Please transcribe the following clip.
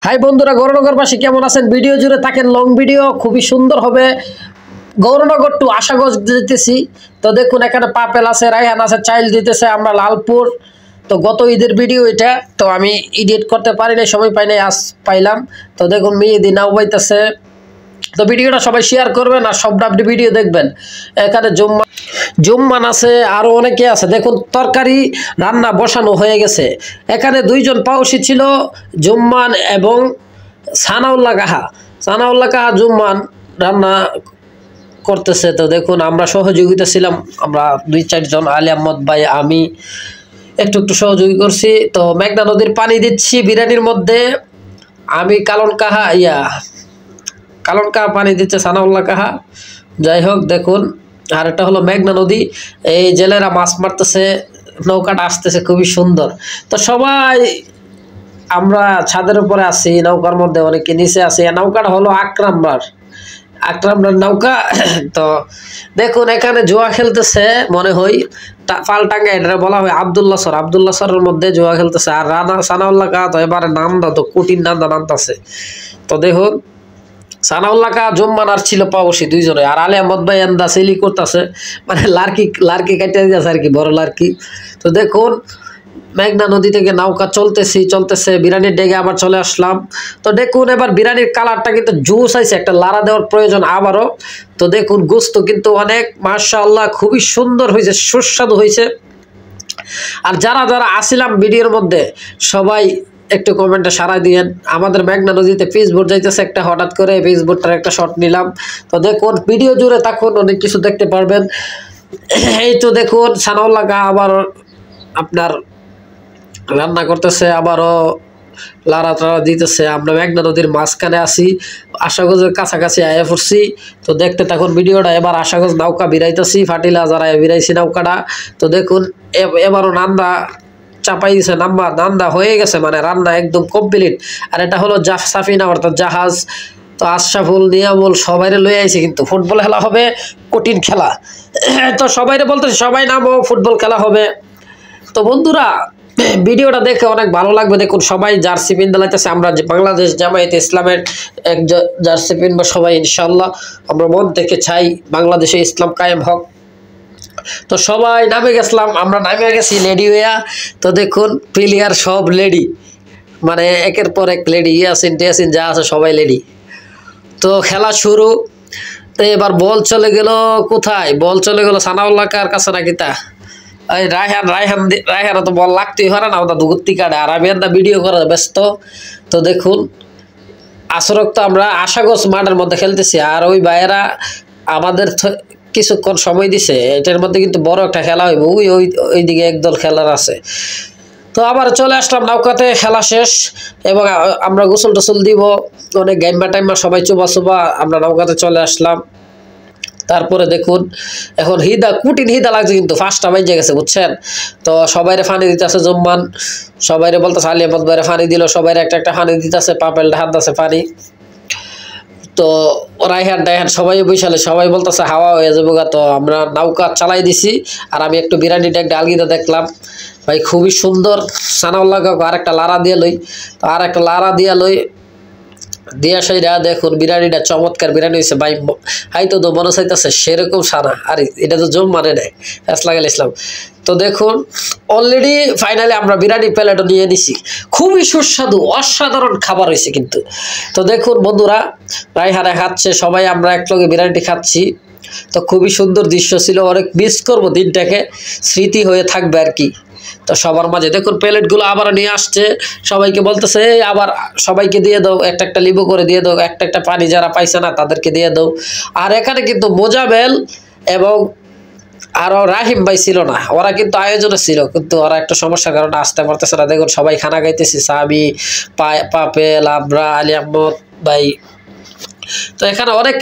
High বন্ধুরা, গৌরনগরবাসী কেমন আছেন? ভিডিও জুড়ে থাকেন, লং ভিডিও খুবই সুন্দর হবে। গৌরনগর টু আশাগঞ্জ দিতেছি। তো দেখুন, এখানে পাপেল আছে, রায়হান আছে, চাইল দিতেছে। আমরা লালপুর। তো গত ঈদের ভিডিও এটা, তো আমি এডিট করতে পারি নাই, সময় পাই নাই, আজ পাইলাম। তো দেখুন, মেয়েদি নাও বাইতেছে। তো ভিডিওটা সবাই শেয়ার করবেন আর সব আপনি ভিডিও দেখবেন। এখানে জুম্মান আছে, আরও অনেকে আছে। দেখুন, তরকারি রান্না বসানো হয়ে গেছে। এখানে দুইজন পাউসি ছিল, জুম্মান এবং সানাউল্লাহ কাহা জুম্মান রান্না করতেছে। তো দেখুন, আমরা সহযোগিতা ছিলাম, আমরা 2-4 জন, আলী আহমদ ভাই, আমি একটু একটু সহযোগী করছি। তো মেঘনা নদীর পানি দিচ্ছি বিরিয়ানির মধ্যে। আমি কালন কাহা পানি দিচ্ছে, সানাউল্লাহ কাহা। যাই হোক, দেখুন, আর এটা হলো মেঘনা নদী। এই জেলেরা মাছ মারতেছে, নৌকাটা আসতেছে খুবই সুন্দর। তো সবাই আমরা ছাদের উপরে আছি, নৌকার মধ্যে অনেকে নিচে আছে। নৌকাটা হলো আকরামরার নৌকা। তো দেখুন, এখানে জুয়া খেলতেছে মনে হয়, পালটাঙ্গা, এটা বলা হয় আবদুল্লাহ সরের মধ্যে জুয়া খেলতেছে। আর সানাউল্লাহ কাহা তো এবারে নান্দা, তো কঠিন নামতাছে। তো দেখুন, সানাউল্লাহ কাহা জুম্মান আর ছিল পাবসি দুইজনে। আর আলী আহমদ ভাই এন্দা সেলি করতেছে, মানে লার্কি কাটিয়ে দিয়েছে আর কি, বড় লার্কি। তো দেখুন, মেঘনা নদী থেকে নৌকা চলতেছে, বিরিয়ানির ডেকে আবার চলে আসলাম। তো দেখুন, এবার বিরিয়ানির কালারটা কিন্তু জুস আইছে, একটা লাড়া দেওয়ার প্রয়োজন আবারও। তো দেখুন, গোস্ত কিন্তু অনেক, মাশাআল্লাহ, খুবই সুন্দর হয়েছে, সুস্বাদু হয়েছে। আর যারা যারা আসিলাম ভিডিওর মধ্যে, সবাই একটু কমেন্টে সাড়া দিয়েন। আমাদের মেঘনা নদীতে ফেসবুক যাইতেছে একটা, হঠাৎ করে ফেসবুকটার একটা শট নিলাম। তো দেখুন, ভিডিও জুড়ে থাকুন, অনেক কিছু দেখতে পারবেন। এই তো দেখুন, সানাউল্লাহ কাহা আবার আপনার রান্না করতেছে, আবারও লাড়া টাড়া দিতেছে। আমরা মেঘনা নদীর মাঝখানে আছি, আশাগঞ্জের কাছাকাছি আয়া পড়ছি। তো দেখতে থাকুন ভিডিওটা। এবার আশাগঞ্জ নৌকা বিরাইতেছি, ফাটিলা যারা বিরাইছি নৌকাটা। তো দেখুন, এবারও নান্দা চাপাই দিছে, নান্দা হয়ে গেছে, মানে রান্না একদম কমপ্লিট। আর এটা হলো সাফিনা, অর্থাৎ জাহাজ। তো আশরাফুল, নিয়ামুল সবাইরে লয়ে আইছে, কিন্তু ফুটবল খেলা হবে, কঠিন খেলা। তো সবাইরে বলতেছে, সবাই নামো, ফুটবল খেলা হবে। তো বন্ধুরা, ভিডিওটা দেখে অনেক ভালো লাগবে। দেখুন, সবাই জার্সি পিনতে লাগতেছে। আমরা বাংলাদেশ জামায়াতে ইসলামের এক জার্সি পিনবো সবাই, ইনশাল্লাহ। আমরা মন থেকে চাই বাংলাদেশে ইসলাম কায়েম হোক। তো সবাই নামে গেছিলাম, আমরা নামে গেছি লেডি হইয়া। তো দেখুন, প্লেয়ার সব লেডি, মানে একের পর এক লেডি, ইয়াসিন টিয়াসিন যা আছে সবাই লেডি। তো খেলা শুরু। তো এবার বল চলে গেল কোথায়? বল চলে গেল সানাউল্লাহ কার কাছে নাকি, তা রায়হান তো বল লাগতেই পারে না, ওটা দুগুত্তি কাটে। আর আমি একটা ভিডিও করা ব্যস্ত। তো দেখুন, আসরক তো আমরা আশাগঞ্জ মাঠের মধ্যে খেলতেছি। আর ওই ভাইয়েরা আমাদের কিছুক্ষণ সময় দিছে, এটার মধ্যে কিন্তু বড় একটা খেলা হইব। ওইদিকে একদল খেলার আছে। তো আবার চলে আসলাম নৌকাতে, খেলা শেষ। এবং আমরা গোসল টোসল দিব, অনেক গাইমা টাইমা সবাই চুবা আমরা নৌকাতে চলে আসলাম। তারপরে দেখুন, এখন কুটিন হিদা লাগছে, কিন্তু 5টা বাজে গেছে, বুঝছেন। তো সবাইরে ফানি দিতেছে জুম্মান, সবাইরে বলতেছে, আলী আহমদ ভাইরে ফানি দিল, সবাইরে একটা একটা ফানি দিতেছে, পাপেল হাত আছে ফানি। তো রায়হান সবাই বৈশালে, সবাই বলতেছে হাওয়া হয়ে যাবো গা। তো আমরা নৌকা চালাই দিছি। আর আমি একটু বিরিয়ানিটা একটা আলগিতে দেখলাম, ভাই খুবই সুন্দর। সানাউল্লাহ কাকু আর একটা লাড়া দিয়ে লই, তো আর একটা লাড়া দিয়া লই দিয়া সেইরা দেখুন, বিরিয়ানিটা চমৎকার বিরিয়ানি হয়েছে ভাই। হাইতো তো মনে চাইতেছে সেরকম সানা, আর এটা তো জম মানে নেয় লাগাল ইসলাম। তো দেখুন, অলরেডি ফাইনালি আমরা বিরিয়ানি প্লেটও নিয়ে নিছি। খুবই সুস্বাদু, অসাধারণ খাবার হয়েছে কিন্তু। তো দেখুন বন্ধুরা, রায়হানে খাচ্ছে, সবাই আমরা একলগে বিরিয়ানিটি খাচ্ছি। তো খুবই সুন্দর দৃশ্য ছিল, অনেক মিস করবো দিনটাকে, স্মৃতি হয়ে থাকবে আর কি। তো সবার মাঝে দেখুন, প্লেটগুলো আবার নিয়ে আসছে, সবাইকে বলতেছে আবার সবাইকে দিয়ে দাও, একটা একটা লিবু করে দিয়ে দাও, একটা একটা পানি যারা পাইছে না তাদেরকে দিয়ে দাও। আর এখানে কিন্তু মোজাবেল এবং আরও রাহিম ভাই ছিল না, ওরা কিন্তু আয়োজনে ছিল, কিন্তু ওরা একটা সমস্যার কারণে আসতে পারতেছে না। দেখুন, সবাই খানা খাইতেছি, সাবি, পাপেল, আমরা, আলী আহমদ ভাই। তো এখানে অনেক